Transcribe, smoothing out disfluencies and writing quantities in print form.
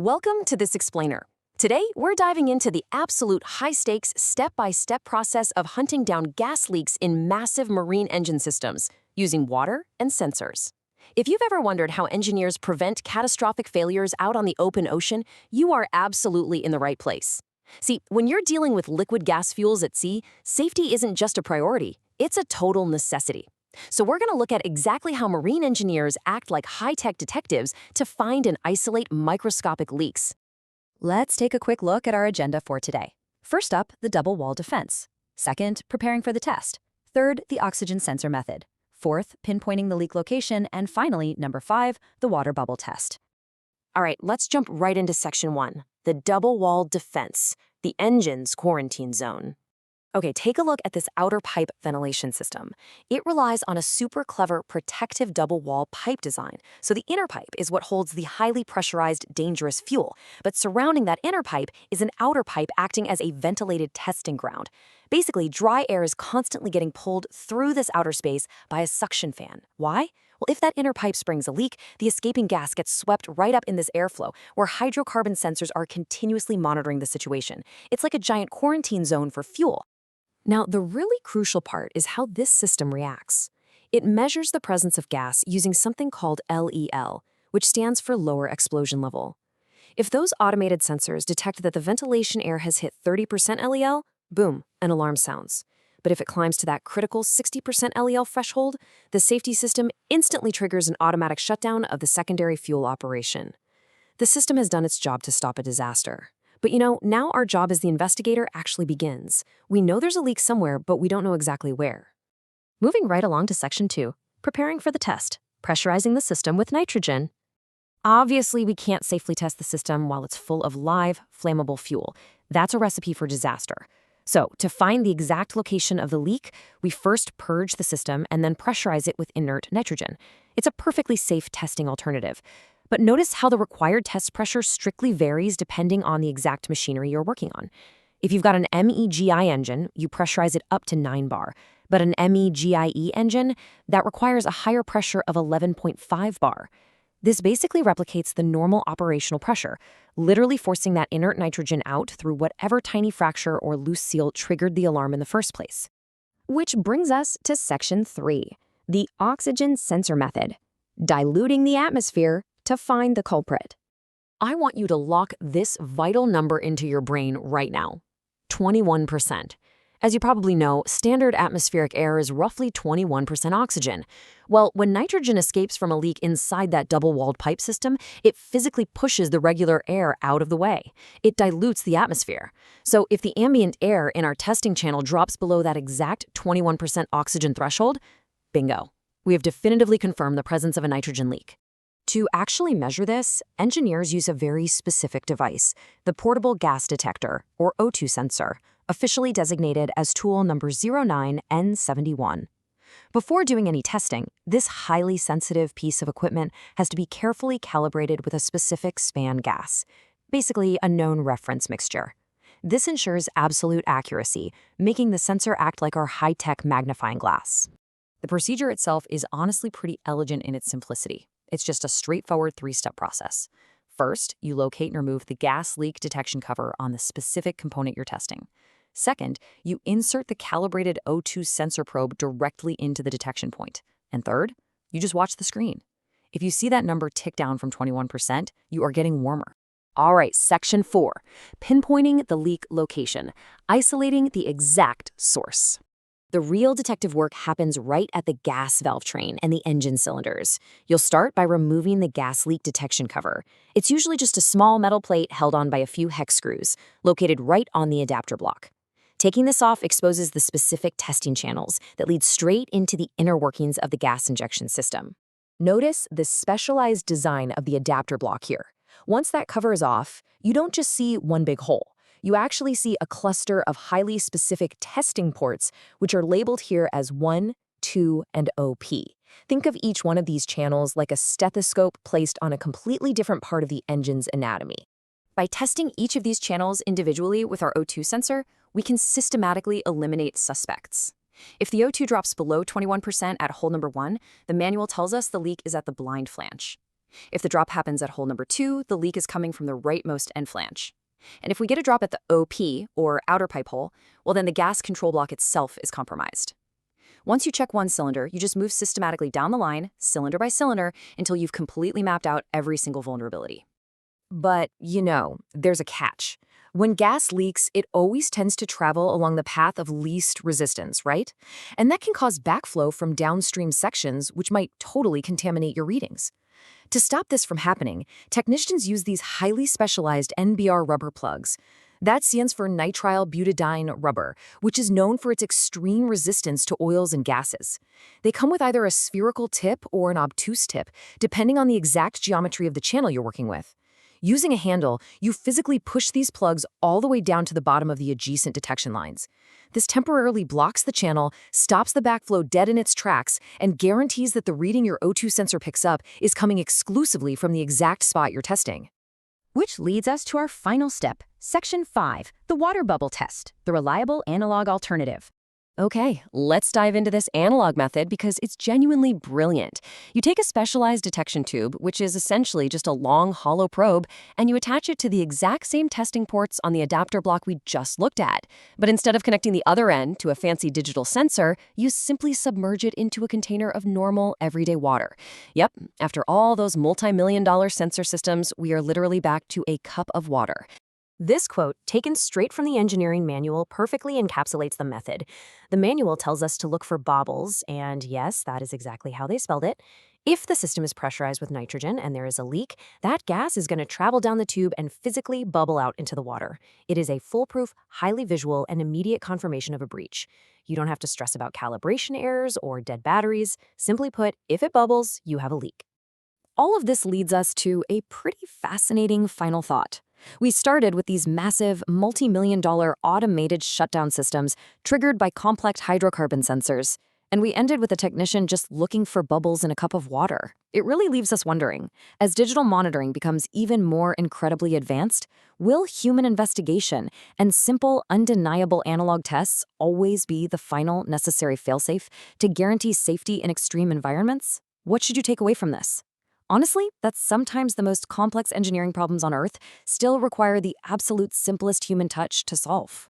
Welcome to This Explainer. Today, we're diving into the absolute high-stakes, step-by-step process of hunting down gas leaks in massive marine engine systems using water and sensors. If you've ever wondered how engineers prevent catastrophic failures out on the open ocean, you are absolutely in the right place. See, when you're dealing with liquid gas fuels at sea, safety isn't just a priority, it's a total necessity. So we're going to look at exactly how marine engineers act like high-tech detectives to find and isolate microscopic leaks. Let's take a quick look at our agenda for today. First up, the double wall defense. Second, preparing for the test. Third, the oxygen sensor method. Fourth, pinpointing the leak location. And finally, number 5, the water bubble test. All right, let's jump right into section 1, the double wall defense, the engine's quarantine zone. Okay, take a look at this outer pipe ventilation system. It relies on a super clever protective double wall pipe design. So the inner pipe is what holds the highly pressurized, dangerous fuel. But surrounding that inner pipe is an outer pipe acting as a ventilated testing ground. Basically, dry air is constantly getting pulled through this outer space by a suction fan. Why? Well, if that inner pipe springs a leak, the escaping gas gets swept right up in this airflow, where hydrocarbon sensors are continuously monitoring the situation. It's like a giant quarantine zone for fuel. Now, the really crucial part is how this system reacts. It measures the presence of gas using something called LEL, which stands for lower explosion level. If those automated sensors detect that the ventilation air has hit 30% LEL, boom, an alarm sounds. But if it climbs to that critical 60% LEL threshold, the safety system instantly triggers an automatic shutdown of the secondary fuel operation. The system has done its job to stop a disaster. But now our job as the investigator actually begins. We know there's a leak somewhere, but we don't know exactly where. Moving right along to section 2, preparing for the test, pressurizing the system with nitrogen. Obviously, we can't safely test the system while it's full of live, flammable fuel. That's a recipe for disaster. So, to find the exact location of the leak, we first purge the system and then pressurize it with inert nitrogen. It's a perfectly safe testing alternative. But notice how the required test pressure strictly varies depending on the exact machinery you're working on. If you've got an MEGI engine, you pressurize it up to 9 bar. But an MEGIE engine, that requires a higher pressure of 11.5 bar. This basically replicates the normal operational pressure, literally forcing that inert nitrogen out through whatever tiny fracture or loose seal triggered the alarm in the first place. Which brings us to section 3, the oxygen sensor method, diluting the atmosphere to find the culprit. I want you to lock this vital number into your brain right now. 21%. As you probably know, standard atmospheric air is roughly 21% oxygen. Well, when nitrogen escapes from a leak inside that double-walled pipe system, it physically pushes the regular air out of the way. It dilutes the atmosphere. So if the ambient air in our testing channel drops below that exact 21% oxygen threshold, bingo. We have definitively confirmed the presence of a nitrogen leak. To actually measure this, engineers use a very specific device, the portable gas detector, or O2 sensor, officially designated as tool number 09N71. Before doing any testing, this highly sensitive piece of equipment has to be carefully calibrated with a specific span gas, basically a known reference mixture. This ensures absolute accuracy, making the sensor act like our high-tech magnifying glass. The procedure itself is honestly pretty elegant in its simplicity. It's just a straightforward 3-step process. First, you locate and remove the gas leak detection cover on the specific component you're testing. Second, you insert the calibrated O2 sensor probe directly into the detection point. And third, you just watch the screen. If you see that number tick down from 21%, you are getting warmer. All right, section 4, pinpointing the leak location, isolating the exact source. The real detective work happens right at the gas valve train and the engine cylinders. You'll start by removing the gas leak detection cover. It's usually just a small metal plate held on by a few hex screws, located right on the adapter block. Taking this off exposes the specific testing channels that lead straight into the inner workings of the gas injection system. Notice the specialized design of the adapter block here. Once that cover is off, you don't just see one big hole. You actually see a cluster of highly specific testing ports, which are labeled here as 1, 2, and OP. Think of each one of these channels like a stethoscope placed on a completely different part of the engine's anatomy. By testing each of these channels individually with our O2 sensor, we can systematically eliminate suspects. If the O2 drops below 21% at hole number 1, the manual tells us the leak is at the blind flange. If the drop happens at hole number 2, the leak is coming from the rightmost end flange. And if we get a drop at the OP, or outer pipe hole, well then the gas control block itself is compromised. Once you check one cylinder, you just move systematically down the line, cylinder by cylinder, until you've completely mapped out every single vulnerability. But, there's a catch. When gas leaks, it always tends to travel along the path of least resistance, right? And that can cause backflow from downstream sections, which might totally contaminate your readings. To stop this from happening, technicians use these highly specialized NBR rubber plugs. That stands for nitrile butadiene rubber, which is known for its extreme resistance to oils and gases. They come with either a spherical tip or an obtuse tip, depending on the exact geometry of the channel you're working with. Using a handle, you physically push these plugs all the way down to the bottom of the adjacent detection lines. This temporarily blocks the channel, stops the backflow dead in its tracks, and guarantees that the reading your O2 sensor picks up is coming exclusively from the exact spot you're testing. Which leads us to our final step, Section 5, the water bubble test, the reliable analog alternative. Okay, let's dive into this analog method because it's genuinely brilliant. You take a specialized detection tube, which is essentially just a long, hollow probe, and you attach it to the exact same testing ports on the adapter block we just looked at. But instead of connecting the other end to a fancy digital sensor, you simply submerge it into a container of normal, everyday water. Yep, after all those multi-million-dollar sensor systems, we are literally back to a cup of water. This quote, taken straight from the engineering manual, perfectly encapsulates the method. The manual tells us to look for bobbles, and yes, that is exactly how they spelled it. If the system is pressurized with nitrogen and there is a leak, that gas is going to travel down the tube and physically bubble out into the water. It is a foolproof, highly visual, and immediate confirmation of a breach. You don't have to stress about calibration errors or dead batteries. Simply put, if it bubbles, you have a leak. All of this leads us to a pretty fascinating final thought. We started with these massive, multi-million-dollar automated shutdown systems triggered by complex hydrocarbon sensors, and we ended with a technician just looking for bubbles in a cup of water. It really leaves us wondering, as digital monitoring becomes even more incredibly advanced, will human investigation and simple, undeniable analog tests always be the final necessary failsafe to guarantee safety in extreme environments? What should you take away from this? Honestly, that sometimes the most complex engineering problems on Earth still require the absolute simplest human touch to solve.